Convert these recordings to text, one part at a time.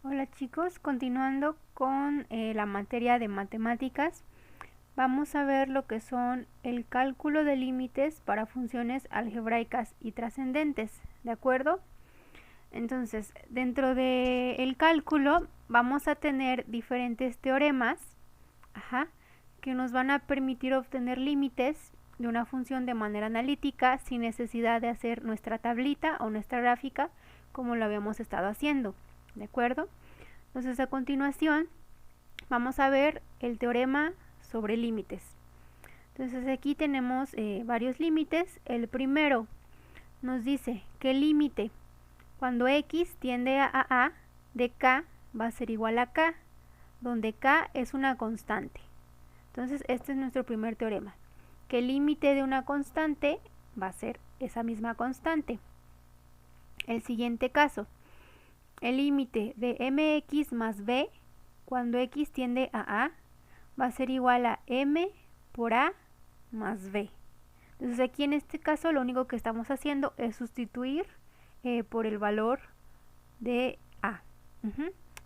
Hola chicos, continuando con la materia de matemáticas, vamos a ver lo que son el cálculo de límites para funciones algebraicas y trascendentes, ¿de acuerdo? Entonces, dentro del cálculo vamos a tener diferentes teoremas, que nos van a permitir obtener límites de una función de manera analítica sin necesidad de hacer nuestra tablita o nuestra gráfica como lo habíamos estado haciendo, ¿de acuerdo? Entonces a continuación vamos a ver el teorema sobre límites. Entonces aquí tenemos varios límites. El primero nos dice que el límite cuando x tiende a a de k va a ser igual a k, donde k es una constante. Entonces este es nuestro primer teorema, que el límite de una constante va a ser esa misma constante. El siguiente caso, el límite de mx más b cuando x tiende a va a ser igual a m por a más b. Entonces aquí en este caso lo único que estamos haciendo es sustituir por el valor de a.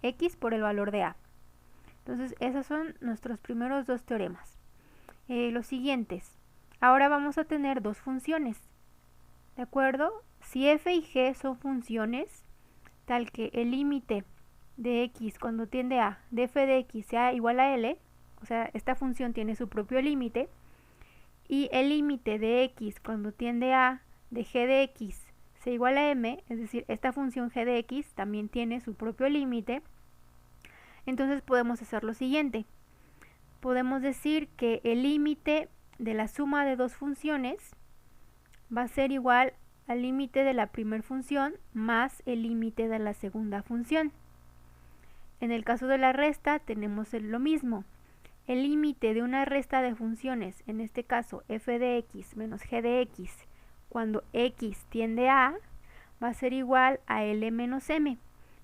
X por el valor de a. Entonces esos son nuestros primeros dos teoremas. Los siguientes. Ahora vamos a tener dos funciones. ¿De acuerdo? Si f y g son funciones, tal que el límite de x cuando tiende a de f de x sea igual a L, o sea, esta función tiene su propio límite, y el límite de x cuando tiende a de g de x sea igual a m, es decir, esta función g de x también tiene su propio límite, entonces podemos hacer lo siguiente. Podemos decir que el límite de la suma de dos funciones va a ser igual al límite de la primera función más el límite de la segunda función. En el caso de la resta tenemos lo mismo. El límite de una resta de funciones, en este caso f de x menos g de x, cuando x tiende a, va a ser igual a L menos m,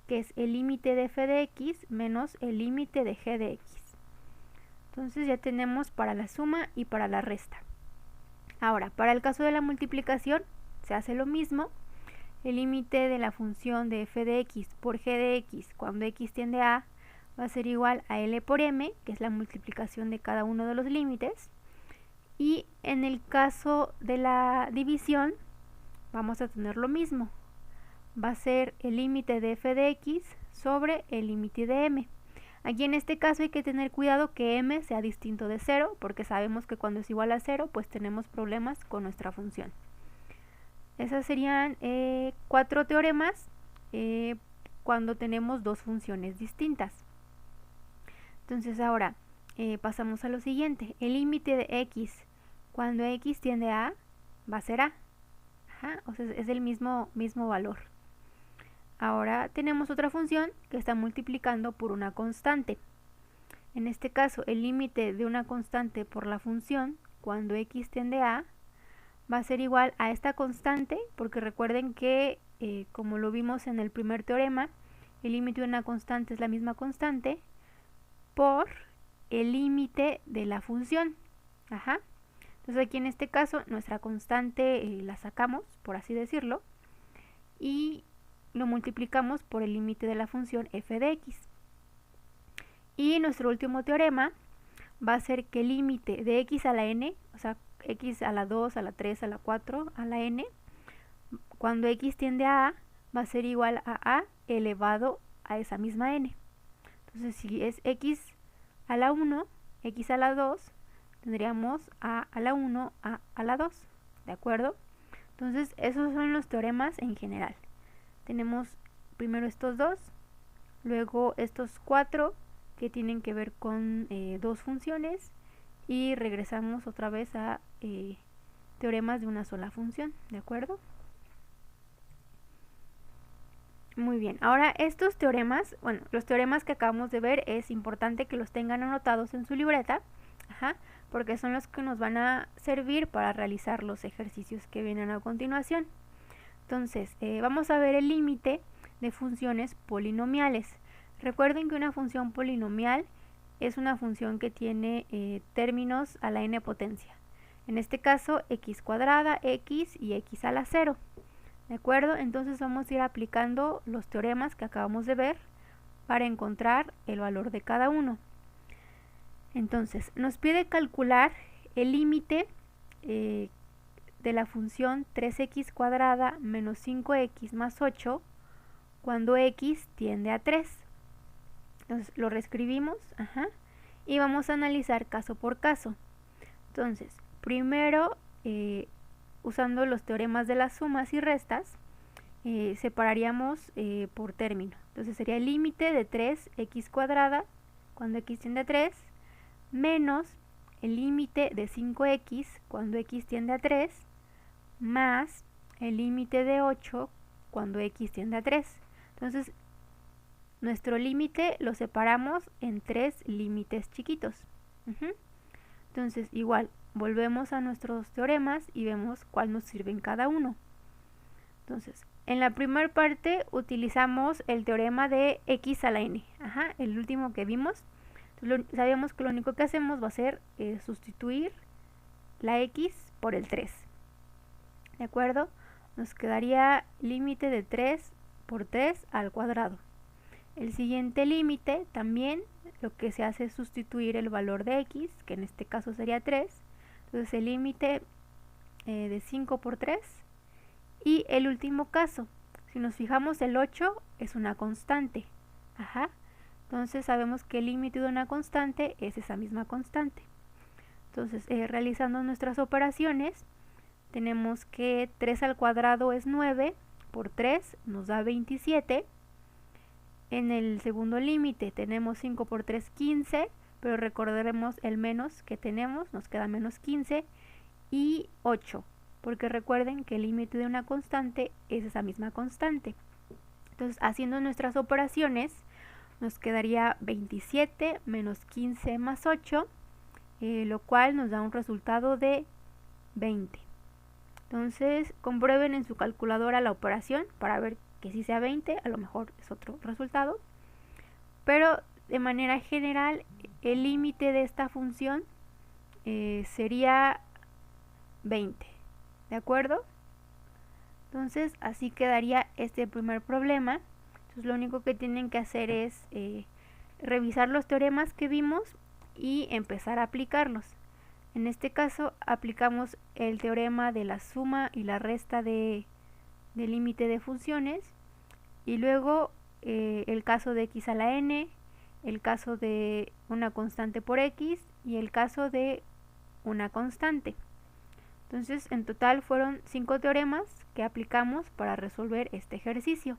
que es el límite de f de x menos el límite de g de x. Entonces ya tenemos para la suma y para la resta. Ahora, para el caso de la multiplicación, se hace lo mismo. El límite de la función de f de x por g de x cuando x tiende a va a ser igual a L por m, que es la multiplicación de cada uno de los límites. Y en el caso de la división, vamos a tener lo mismo. Va a ser el límite de f de x sobre el límite de m. Aquí en este caso hay que tener cuidado que m sea distinto de 0, porque sabemos que cuando es igual a 0, pues tenemos problemas con nuestra función. Esas serían 4 teoremas cuando tenemos dos funciones distintas. Entonces ahora pasamos a lo siguiente. El límite de x cuando x tiende a va a ser a. O sea, es el mismo valor. Ahora tenemos otra función que está multiplicando por una constante. En este caso, el límite de una constante por la función cuando x tiende a va a ser igual a esta constante, porque recuerden que, como lo vimos en el primer teorema, el límite de una constante es la misma constante por el límite de la función. Entonces aquí en este caso nuestra constante la sacamos, por así decirlo, y lo multiplicamos por el límite de la función f de x. Y nuestro último teorema va a ser que el límite de x a la n, o sea, x a la 2, a la 3, a la 4, a la n, cuando x tiende a va a ser igual a elevado a esa misma n. Entonces si es x a la 1, x a la 2, tendríamos a la 1, a la 2, ¿de acuerdo? Entonces esos son los teoremas en general. Tenemos primero estos dos, luego estos 4 que tienen que ver con dos funciones, y regresamos otra vez a teoremas de una sola función, ¿de acuerdo? Muy bien, ahora estos teoremas, bueno, los teoremas que acabamos de ver es importante que los tengan anotados en su libreta, porque son los que nos van a servir para realizar los ejercicios que vienen a continuación. Entonces, vamos a ver el límite de funciones polinomiales. Recuerden que una función polinomial es una función que tiene términos a la n potencia. En este caso, x cuadrada, x y x a la 0. ¿De acuerdo? Entonces vamos a ir aplicando los teoremas que acabamos de ver para encontrar el valor de cada uno. Entonces, nos pide calcular el límite de la función 3x cuadrada menos 5x más 8 cuando x tiende a 3. Entonces, lo reescribimos, y vamos a analizar caso por caso. Entonces, primero, usando los teoremas de las sumas y restas, separaríamos por término. Entonces sería el límite de 3x cuadrada cuando x tiende a 3 menos el límite de 5x cuando x tiende a 3 más el límite de 8 cuando x tiende a 3. Entonces nuestro límite lo separamos en 3 límites chiquitos. Entonces igual volvemos a nuestros teoremas y vemos cuál nos sirve en cada uno. Entonces, en la primera parte utilizamos el teorema de x a la n, el último que vimos. Entonces, sabíamos que lo único que hacemos va a ser sustituir la x por el 3. ¿De acuerdo? Nos quedaría límite de 3 por 3 al cuadrado. El siguiente límite también lo que se hace es sustituir el valor de x, que en este caso sería 3. Entonces el límite de 5 por 3. Y el último caso, si nos fijamos, el 8 es una constante. Entonces sabemos que el límite de una constante es esa misma constante. Entonces, realizando nuestras operaciones, tenemos que 3 al cuadrado es 9, por 3 nos da 27. En el segundo límite tenemos 5 por 3, 15, pero recordaremos el menos que tenemos, nos queda menos 15, y 8. Porque recuerden que el límite de una constante es esa misma constante. Entonces, haciendo nuestras operaciones, nos quedaría 27 menos 15 más 8, lo cual nos da un resultado de 20. Entonces, comprueben en su calculadora la operación para ver que sí sea 20, a lo mejor es otro resultado. Pero de manera general, el límite de esta función sería 20. ¿De acuerdo? Entonces así quedaría este primer problema. Entonces lo único que tienen que hacer es revisar los teoremas que vimos y empezar a aplicarlos. En este caso aplicamos el teorema de la suma y la resta del límite de funciones, y luego el caso de x a la n, el caso de una constante por x y el caso de una constante. Entonces, en total fueron 5 teoremas que aplicamos para resolver este ejercicio.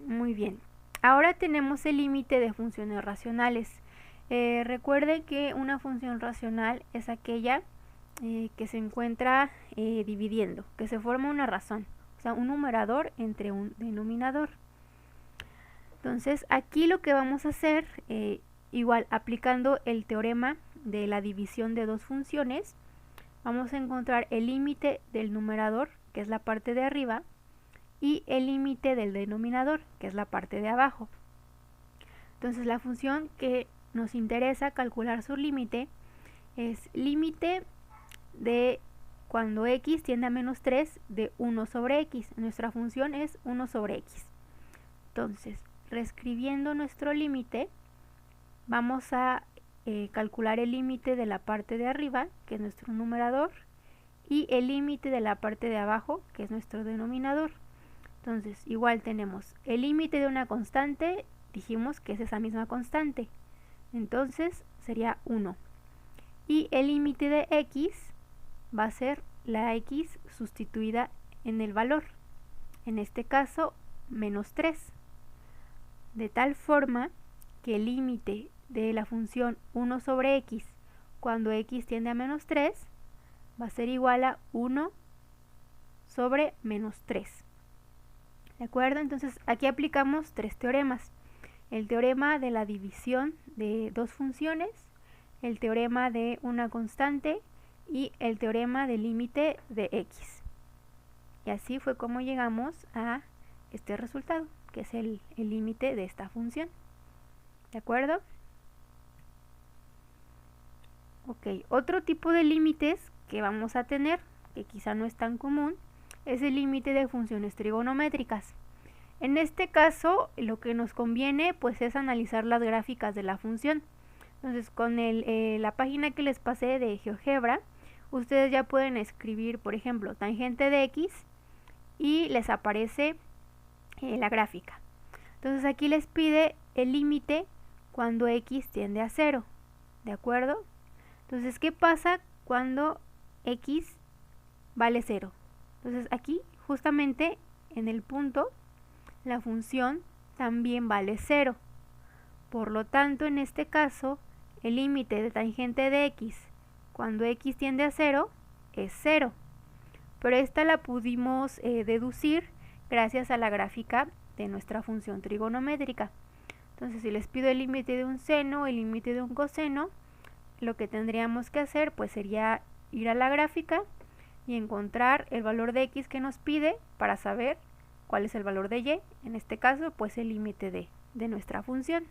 Muy bien. Ahora tenemos el límite de funciones racionales. Recuerden que una función racional es aquella que se encuentra dividiendo, que se forma una razón, o sea, un numerador entre un denominador. Entonces, aquí lo que vamos a hacer, igual aplicando el teorema de la división de dos funciones, vamos a encontrar el límite del numerador, que es la parte de arriba, y el límite del denominador, que es la parte de abajo. Entonces la función que nos interesa calcular su límite es límite de cuando x tiende a menos 3 de 1 sobre x. Nuestra función es 1 sobre x. Entonces, reescribiendo nuestro límite, vamos a calcular el límite de la parte de arriba, que es nuestro numerador, y el límite de la parte de abajo, que es nuestro denominador. Entonces, igual tenemos el límite de una constante, dijimos que es esa misma constante, entonces sería 1. Y el límite de x va a ser la x sustituida en el valor, en este caso menos 3, de tal forma que el límite de la función 1 sobre x cuando x tiende a menos 3 va a ser igual a 1 sobre menos 3. ¿De acuerdo? Entonces aquí aplicamos 3 teoremas. El teorema de la división de dos funciones, el teorema de una constante y el teorema del límite de x. Y así fue como llegamos a este resultado, que es el límite de esta función. ¿De acuerdo? Ok, otro tipo de límites que vamos a tener, que quizá no es tan común, es el límite de funciones trigonométricas. En este caso, lo que nos conviene pues es analizar las gráficas de la función. Entonces, con la página que les pasé de GeoGebra, ustedes ya pueden escribir, por ejemplo, tangente de x y les aparece la gráfica. Entonces aquí les pide el límite cuando x tiende a 0, ¿de acuerdo? Entonces, ¿qué pasa cuando x vale 0? Entonces aquí, justamente en el punto, la función también vale 0. Por lo tanto, en este caso, el límite de tangente de x cuando x tiende a 0 es 0. Pero esta la pudimos deducir gracias a la gráfica de nuestra función trigonométrica. Entonces, si les pido el límite de un seno, el límite de un coseno, lo que tendríamos que hacer pues sería ir a la gráfica y encontrar el valor de x que nos pide para saber cuál es el valor de y, en este caso pues el límite de nuestra función.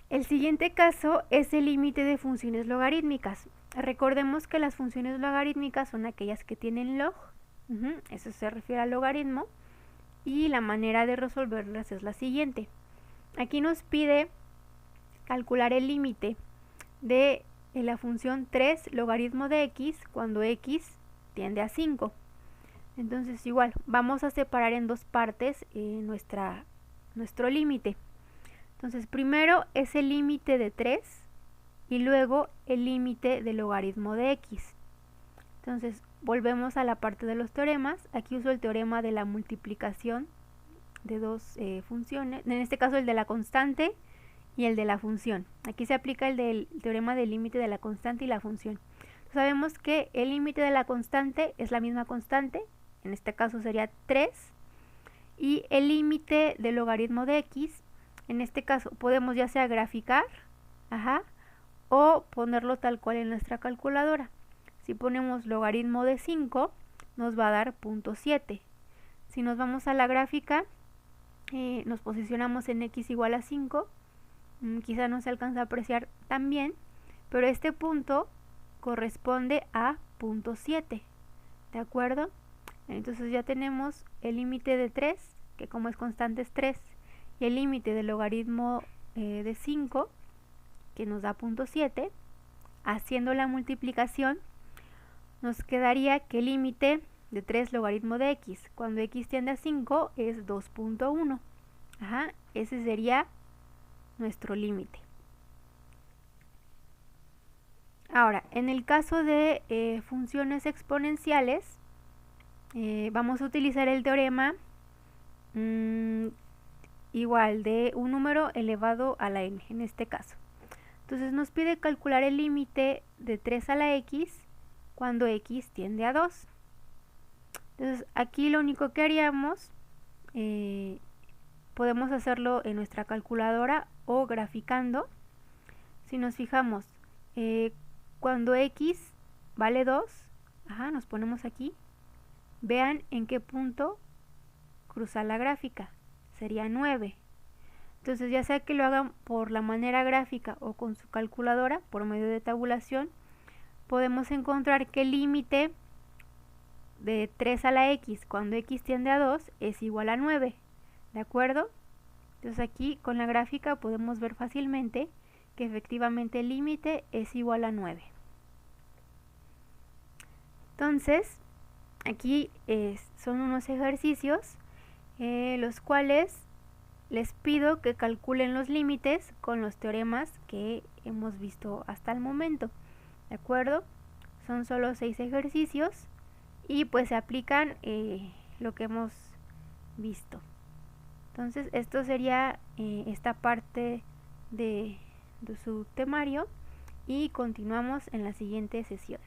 El siguiente caso es el límite de funciones logarítmicas. Recordemos que las funciones logarítmicas son aquellas que tienen log, eso se refiere al logaritmo, y la manera de resolverlas es la siguiente. Aquí nos pide calcular el límite de la función 3 logaritmo de x cuando x tiende a 5. Entonces igual, vamos a separar en dos partes nuestro límite. Entonces primero es el límite de 3 y luego el límite del logaritmo de x. Entonces volvemos a la parte de los teoremas. Aquí uso el teorema de la multiplicación de dos funciones, en este caso el de la constante y el de la función. Aquí se aplica el del teorema del límite de la constante y la función. Sabemos que el límite de la constante es la misma constante, en este caso sería 3, y el límite del logaritmo de x, en este caso podemos ya sea graficar, o ponerlo tal cual en nuestra calculadora. Si ponemos logaritmo de 5, nos va a dar 0.7. Si nos vamos a la gráfica, nos posicionamos en x igual a 5, quizá no se alcanza a apreciar tan bien, pero este punto corresponde a 0.7, ¿de acuerdo? Entonces ya tenemos el límite de 3, que como es constante es 3, y el límite del logaritmo de 5, que nos da 0.7. Haciendo la multiplicación, nos quedaría que el límite de 3 logaritmo de x cuando x tiende a 5 es 2.1. Ese sería nuestro límite. Ahora, en el caso de funciones exponenciales, vamos a utilizar el teorema igual de un número elevado a la n, en este caso. Entonces nos pide calcular el límite de 3 a la x cuando x tiende a 2. Entonces aquí lo único que haríamos, podemos hacerlo en nuestra calculadora o graficando. Si nos fijamos, cuando x vale 2, nos ponemos aquí, vean en qué punto cruza la gráfica, sería 9. Entonces ya sea que lo hagan por la manera gráfica o con su calculadora, por medio de tabulación, podemos encontrar que el límite de 3 a la x cuando x tiende a 2 es igual a 9, ¿de acuerdo? Entonces aquí con la gráfica podemos ver fácilmente que efectivamente el límite es igual a 9. Entonces aquí son unos ejercicios los cuales les pido que calculen los límites con los teoremas que hemos visto hasta el momento, ¿de acuerdo? Son solo 6 ejercicios y pues se aplican lo que hemos visto. Entonces esto sería esta parte de su temario y continuamos en la siguiente sesión.